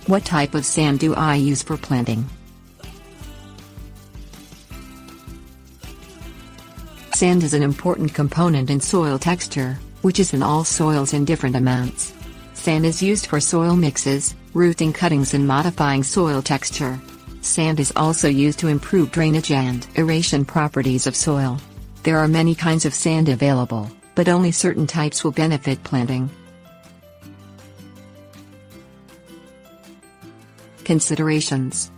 What type of sand do I use for planting? Sand is an important component in soil texture, which is in all soils in different amounts. Sand is used for soil mixes, rooting cuttings and modifying soil texture. Sand is also used to improve drainage and aeration properties of soil. There are many kinds of sand available, but only certain types will benefit planting. Considerations.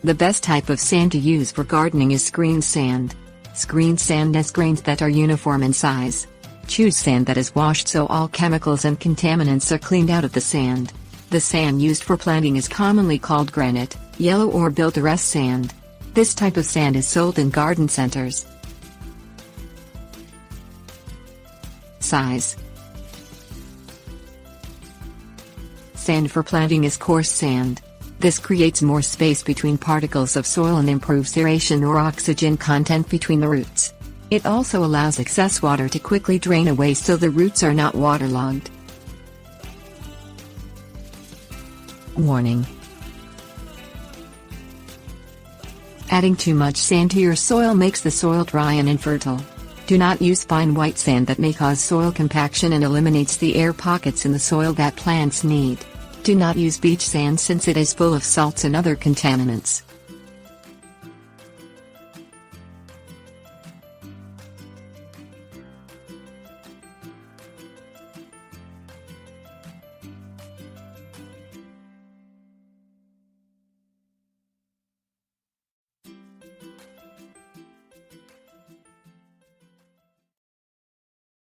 The best type of sand to use for gardening is screen sand. Screen sand has grains that are uniform in size. Choose sand that is washed so all chemicals and contaminants are cleaned out of the sand. The sand used for planting is commonly called granite, yellow or built-to-rest sand. This type of sand is sold in garden centers. Size. Sand for planting is coarse sand. This creates more space between particles of soil and improves aeration or oxygen content between the roots. It also allows excess water to quickly drain away so the roots are not waterlogged. Warning: adding too much sand to your soil makes the soil dry and infertile. Do not use fine white sand that may cause soil compaction and eliminates the air pockets in the soil that plants need. Do not use beach sand since it is full of salts and other contaminants.